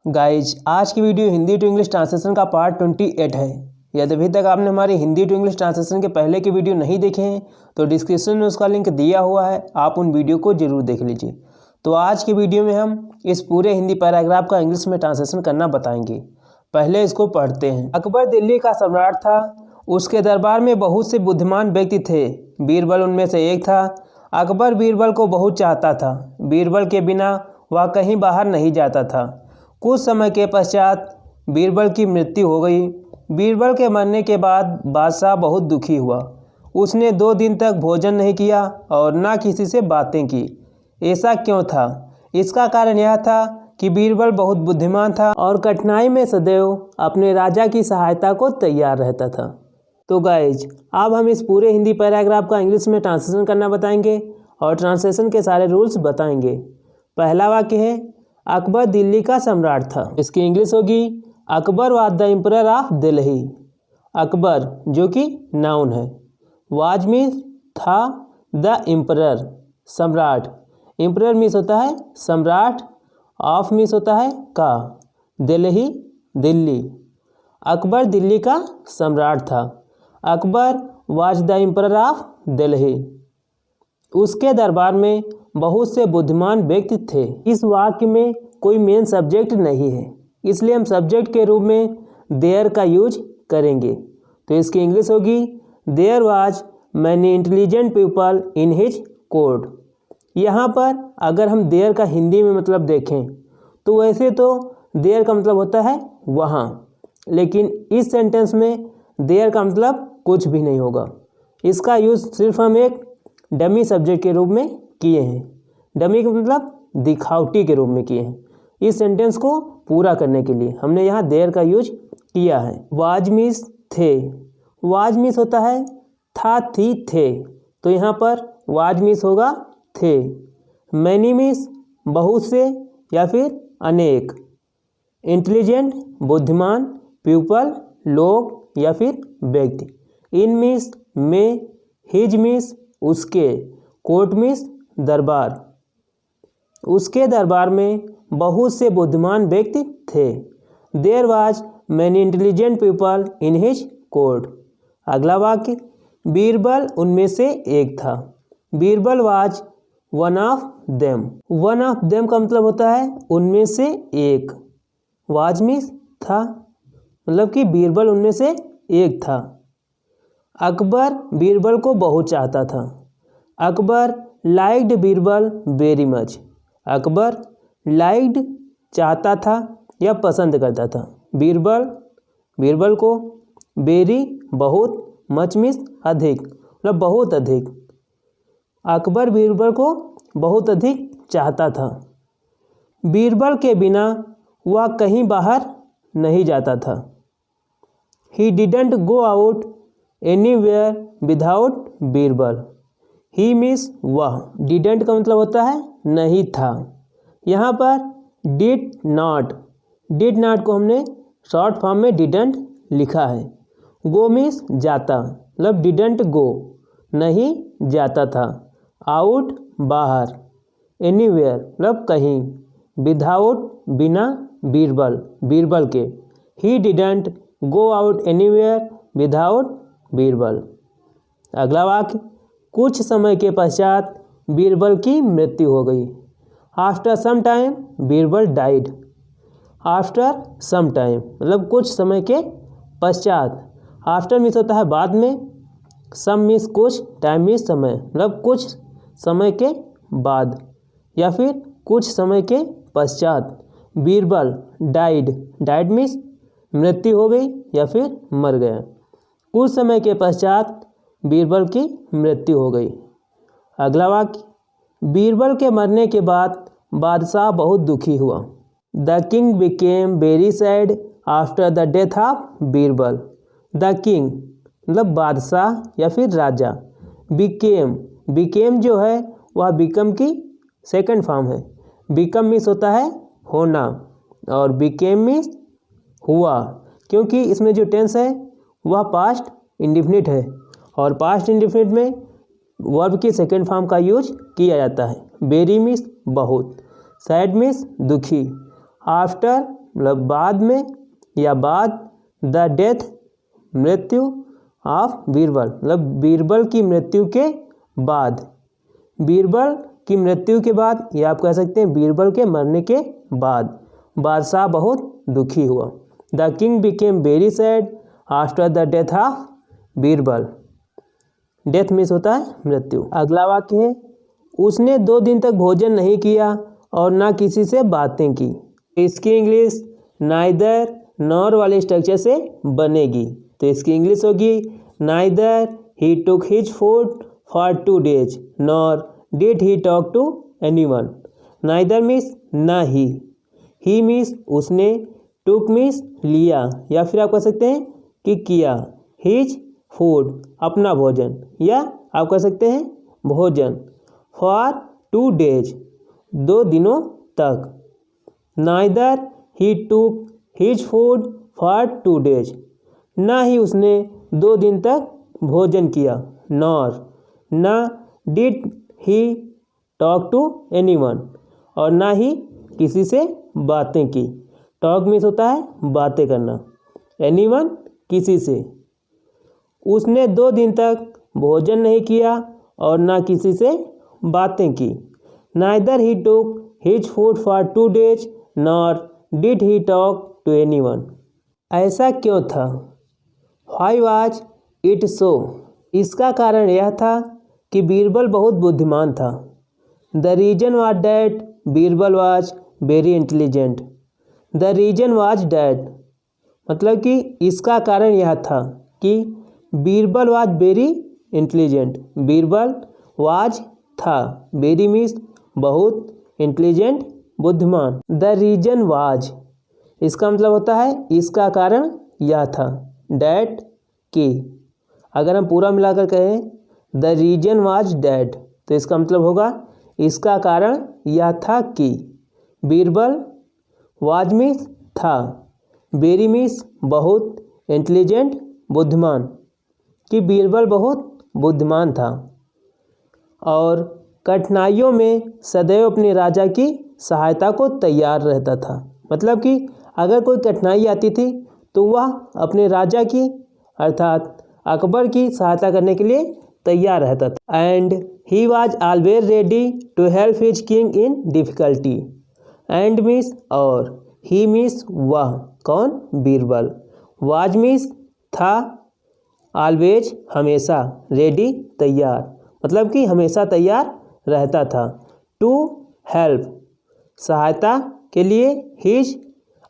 Guys आज की video Hindi to English translation का पार्ट 28 है। यदि अभी तक आपने हमारी हिंदी टू इंग्लिश ट्रांसलेशन के पहले के वीडियो नहीं देखे हैं तो डिस्क्रिप्शन में उसका लिंक दिया हुआ है, आप उन वीडियो को जरूर देख लीजिए। तो आज की वीडियो में हम इस पूरे हिंदी पैराग्राफ का इंग्लिश में ट्रांसलेशन करना बताएंगे। पहले इसको पढ़ते हैं। अकबर दिल्ली का सम्राट था, उसके दरबार में बहुत से बुद्धिमान व्यक्ति थे, बीरबल उनमें से एक था। अकबर बीरबल को बहुत चाहता था, बीरबल के बिना वह कहीं बाहर नहीं जाता था। कुछ समय के पश्चात बीरबल की मृत्यु हो गई। बीरबल के मरने के बाद बादशाह बहुत दुखी हुआ। उसने 2 दिन तक भोजन नहीं किया और न किसी से बातें की। ऐसा क्यों था? इसका कारण यह था कि बीरबल बहुत बुद्धिमान था और कठिनाई में सदैव अपने राजा की सहायता को तैयार रहता था। तो गाइज अब हम इस पूरे हिंदी पैराग्राफ का इंग्लिश में ट्रांसलेशन करना बताएंगे और ट्रांसलेशन के सारे रूल्स बताएंगे। पहला वाक्य है अकबर दिल्ली का सम्राट था। इसकी इंग्लिश होगी Akbar was the emperor of Delhi. Akbar जो कि नाउन है, वाज मीन्स था, द एम्परर सम्राट, एम्परर मीन्स होता है सम्राट, ऑफ मीन्स होता है का, दिल्ली दिल्ली। अकबर दिल्ली का सम्राट था। Akbar was the emperor of Delhi. उसके दरबार में बहुत से बुद्धिमान व्यक्ति थे। इस वाक्य में कोई मेन सब्जेक्ट नहीं है, इसलिए हम सब्जेक्ट के रूप में देयर का यूज करेंगे। तो इसकी इंग्लिश होगी there was many intelligent people in his court. यहाँ पर अगर हम देयर का हिंदी में मतलब देखें तो वैसे तो देयर का मतलब होता है वहाँ, लेकिन इस सेंटेंस में देयर का मतलब कुछ भी नहीं होगा। इसका यूज़ सिर्फ हम एक डमी सब्जेक्ट के रूप में किए हैं। डमी का मतलब दिखावटी के रूप में किए हैं। इस सेंटेंस को पूरा करने के लिए हमने यहाँ देयर का यूज किया है। वाज मीन्स थे, वाज मीन्स होता है था, थी, थे, तो यहाँ पर वाज मीन्स होगा थे। मैनी मीन्स बहुत से या फिर अनेक। इंटेलिजेंट बुद्धिमान, पीपल लोग या फिर व्यक्ति। इन मीन्स में, हिज मीन्स उसके, कोर्ट मीन्स दरबार। उसके दरबार में बहुत से बुद्धिमान व्यक्ति थे। There was many intelligent people in his court. अगला वाक्य बीरबल उनमें से एक था। Birbal was one of them. One of them का मतलब होता है उनमें से एक। वाज मीन्स था, मतलब कि बीरबल उनमें से एक था। अकबर बीरबल को बहुत चाहता था। Akbar liked Birbal very much. Akbar liked चाहता था या पसंद करता था बीरबल को, वेरी बहुत, मच मीन्स अधिक, मतलब बहुत अधिक। अकबर बीरबल को बहुत अधिक चाहता था। बीरबल के बिना वह कहीं बाहर नहीं जाता था। He didn't go out anywhere without Birbal. He means वह, डिडंट का मतलब होता है नहीं था। यहाँ पर डिड नॉट को हमने शॉर्ट फॉर्म में डिडंट लिखा है। गो मीन्स जाता, मतलब डिडंट गो नहीं जाता था। आउट बाहर, एनीवेयर मतलब कहीं, विदाउट बिना बीरबल के। He didn't go out anywhere without Birbal. अगला वाक्य कुछ समय के पश्चात बीरबल की मृत्यु हो गई। After some time Birbal died. After some time मतलब कुछ समय के पश्चात। आफ्टर मीन्स होता है बाद में, सम मीन्स कुछ, टाइम मीन्स समय, मतलब कुछ समय के बाद या फिर कुछ समय के पश्चात बीरबल डाइड मीन्स मृत्यु हो गई या फिर मर गया। कुछ समय के पश्चात बीरबल की मृत्यु हो गई। अगला वाक्य बीरबल के मरने के बाद बादशाह बहुत दुखी हुआ। The king became very sad after the death of Birbal. The king मतलब बादशाह या फिर राजा। बिकेम जो है वह बिकम की सेकंड फॉर्म है। बिकम मीन्स होता है होना और बिकेम मीन्स हुआ, क्योंकि इसमें जो टेंस है वह पास्ट इंडेफिनिट है और पास्ट इंडेफिनिट में वर्ब की सेकंड फॉर्म का यूज किया जाता है। वेरी मीन्स बहुत, सैड मीन्स दुखी, आफ्टर मतलब बाद में या बाद, द डेथ मृत्यु ऑफ बीरबल मतलब बीरबल की मृत्यु के बाद, बीरबल की मृत्यु के बाद, या आप कह सकते हैं बीरबल के मरने के बाद बादशाह बहुत दुखी हुआ। The king became very sad after the death of Birbal. Death means होता है मृत्यु। अगला वाक्य है, उसने 2 दिन तक भोजन नहीं किया और ना किसी से बातें की। इसकी इंग्लिश नाइदर नॉर वाले स्ट्रक्चर से बनेगी। तो इसकी इंग्लिश होगी neither he took his food for 2 days nor did he talk to anyone. Neither means ना ही मीन्स उसने, टुक मीन्स लिया, या फिर आप कह सकते हैं कि किया, हिज फूड अपना भोजन, या आप कह सकते हैं भोजन, फॉर 2 days 2 दिनों तक। Neither he took his food for 2 days ना ही उसने 2 दिन तक भोजन किया, नॉर ना did he talk to anyone और ना ही किसी से बातें की। टॉक मीन्स होता है बातें करना, एनीवन किसी से। उसने 2 दिन तक भोजन नहीं किया और ना किसी से बातें की। Neither he took his food for 2 days nor did he talk to anyone. ऐसा क्यों था? Why was it so? इसका कारण यह था कि बीरबल बहुत बुद्धिमान था। The reason was that Birbal was very intelligent. The reason was that मतलब कि इसका कारण यह था कि Birbal was very intelligent. Birbal was था, वेरी मीन्स बहुत, इंटेलिजेंट बुद्धिमान। द रीजन वाज इसका मतलब होता है इसका कारण यह था, डैट कि। अगर हम पूरा मिलाकर कहें द रीजन वाज डैट तो इसका मतलब होगा इसका कारण यह था कि। बीरबल वाज मीन्स था, वेरी मीन्स बहुत, इंटेलिजेंट बुद्धिमान, कि बीरबल बहुत बुद्धिमान था और कठिनाइयों में सदैव अपने राजा की सहायता को तैयार रहता था। मतलब कि अगर कोई कठिनाई आती थी तो वह अपने राजा की अर्थात अकबर की सहायता करने के लिए तैयार रहता था। And he was always ready to help his king in difficulty. And means और, ही मीन्स वह, कौन? बीरबल। वाज मीन्स था, ऑलवेज हमेशा, रेडी तैयार, मतलब कि हमेशा तैयार रहता था। टू हेल्प सहायता के लिए, हिज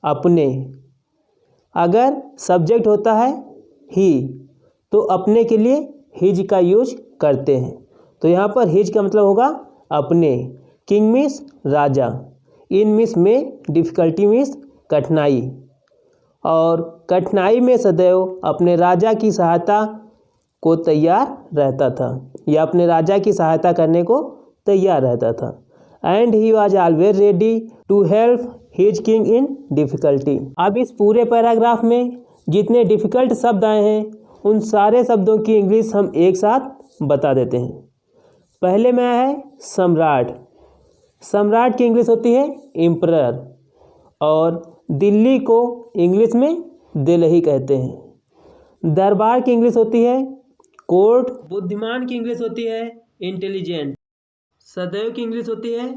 अपने। अगर सब्जेक्ट होता है ही तो अपने के लिए हिज का यूज करते हैं। तो यहाँ पर हिज का मतलब होगा अपने। किंग मीन्स राजा, इन मीन्स में, डिफ़िकल्टी मीन्स कठिनाई, और कठिनाई में सदैव अपने राजा की सहायता को तैयार रहता था या अपने राजा की सहायता करने को तैयार रहता था। And he was always ready to help his king in difficulty. अब इस पूरे पैराग्राफ में जितने डिफ़िकल्ट शब्द आए हैं उन सारे शब्दों की इंग्लिश हम एक साथ बता देते हैं। पहले में आया है सम्राट। सम्राट की इंग्लिश होती है एम्परर, और दिल्ली को इंग्लिश में दिल्ली कहते हैं। दरबार की इंग्लिश होती है कोर्ट। बुद्धिमान की इंग्लिश होती है इंटेलिजेंट। सदैव की इंग्लिश होती है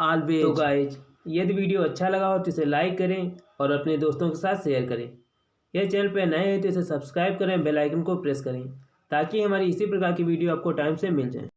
ऑलवेज। तो गाइज, यदि वीडियो अच्छा लगा हो तो इसे लाइक करें और अपने दोस्तों के साथ शेयर करें। यह चैनल पर नए हैं तो इसे सब्सक्राइब करें, बेल आइकन को प्रेस करें ताकि हमारी इसी प्रकार की वीडियो आपको टाइम से मिल जाए।